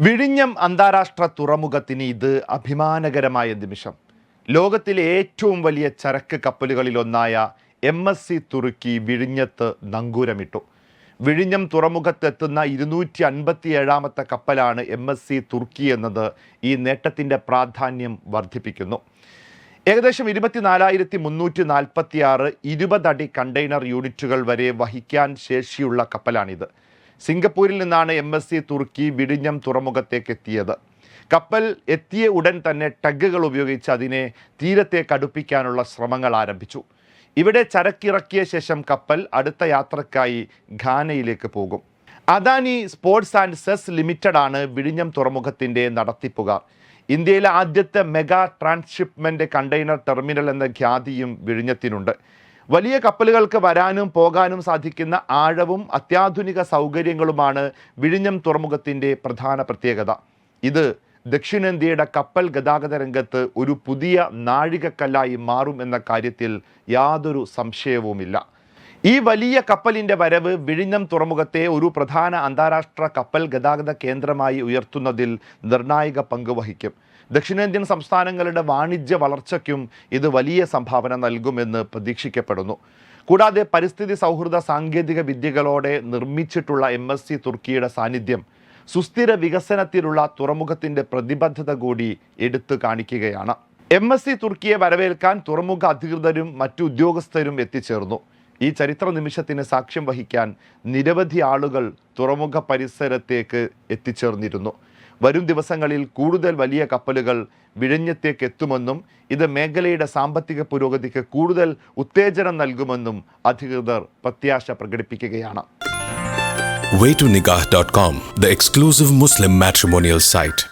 വിഴിഞ്ഞം അന്താരാഷ്ട്ര തുറമുഖത്തിന് ഇത് അഭിമാനകരമായ നിമിഷം. ലോകത്തിലെ ഏറ്റവും വലിയ ചരക്ക് കപ്പലുകളിലൊന്നായ MSC തുർക്കി വിഴിഞ്ഞത്ത് നങ്കൂരമിട്ടു. വിഴിഞ്ഞം തുറമുഖത്തെത്തുന്ന 257ാമത്തെ കപ്പലാണ് MSC തുർക്കി എന്നത് ഈ നേട്ടത്തിൻ്റെ പ്രാധാന്യം വർദ്ധിപ്പിക്കുന്നു. ഏകദേശം 24,346 20 അടി കണ്ടെയ്നർ യൂണിറ്റുകൾ വരെ വഹിക്കാൻ ശേഷിയുള്ള കപ്പലാണിത്. സിംഗപ്പൂരിൽ നിന്നാണ് MSC തുർക്കി വിഴിഞ്ഞം തുറമുഖത്തേക്ക് എത്തിയത്. കപ്പൽ എത്തിയ ഉടൻ തന്നെ ടഗുകൾ ഉപയോഗിച്ച് അതിനെ തീരത്തേക്ക് അടുപ്പിക്കാനുള്ള ശ്രമങ്ങൾ ആരംഭിച്ചു. ഇവിടെ ചരക്കിറക്കിയ ശേഷം കപ്പൽ അടുത്ത യാത്രക്കായി ഘാനയിലേക്ക് പോകും. Adani sports and cess limited ആണ് വിഴിഞ്ഞം തുറമുഖത്തിൻ്റെ നടത്തിപ്പുകാർ. ഇന്ത്യയിലെ ആദ്യത്തെ മെഗാ ട്രാൻസ്ഷിപ്മെൻറ്റ് കണ്ടെയ്നർ ടെർമിനൽ എന്ന ഖ്യാതിയും വിഴിഞ്ഞത്തിനുണ്ട്. വലിയ കപ്പലുകൾക്ക് വരാനും പോകാനും സാധിക്കുന്ന ആഴവും അത്യാധുനിക സൗകര്യങ്ങളുമാണ് വിഴിഞ്ഞം തുറമുഖത്തിൻ്റെ പ്രധാന പ്രത്യേകത. ഇത് ദക്ഷിണേന്ത്യയുടെ കപ്പൽ ഗതാഗത രംഗത്ത് ഒരു പുതിയ നാഴികക്കല്ലായി മാറും എന്ന കാര്യത്തിൽ യാതൊരു സംശയവുമില്ല. ഈ വലിയ കപ്പലിൻ്റെ വരവ് വിഴിഞ്ഞം തുറമുഖത്തെ ഒരു പ്രധാന അന്താരാഷ്ട്ര കപ്പൽ ഗതാഗത കേന്ദ്രമായി ഉയർത്തുന്നതിൽ നിർണായക പങ്ക് വഹിക്കും. ദക്ഷിണേന്ത്യൻ സംസ്ഥാനങ്ങളുടെ വാണിജ്യ വളർച്ചയ്ക്കും ഇത് വലിയ സംഭാവന നൽകുമെന്ന് പ്രതീക്ഷിക്കപ്പെടുന്നു. കൂടാതെ പരിസ്ഥിതി സൗഹൃദ സാങ്കേതിക വിദ്യകളോടെ നിർമ്മിച്ചിട്ടുള്ള MSC തുർക്കിയുടെ സാന്നിധ്യം സുസ്ഥിര വികസനത്തിലുള്ള തുറമുഖത്തിൻ്റെ പ്രതിബദ്ധത കൂടി എടുത്തു കാണിക്കുകയാണ്. MSC തുർക്കിയെ വരവേൽക്കാൻ തുറമുഖ അധികൃതരും മറ്റു ഉദ്യോഗസ്ഥരും എത്തിച്ചേർന്നു. ഈ ചരിത്ര നിമിഷത്തിന് സാക്ഷ്യം വഹിക്കാൻ നിരവധി ആളുകൾ തുറമുഖ പരിസരത്തേക്ക് എത്തിച്ചേർന്നിരുന്നു. വരും ദിവസങ്ങളിൽ കൂടുതൽ വലിയ കപ്പലുകൾ വിഴിഞ്ഞത്തേക്ക് എത്തുമെന്നും ഇത് മേഖലയുടെ സാമ്പത്തിക പുരോഗതിക്ക് കൂടുതൽ ഉത്തേജനം നൽകുമെന്നും അധികൃതർ പ്രത്യാശ പ്രകടിപ്പിക്കുകയാണ്. Waytonikah.com, the exclusive Muslim matrimonial site.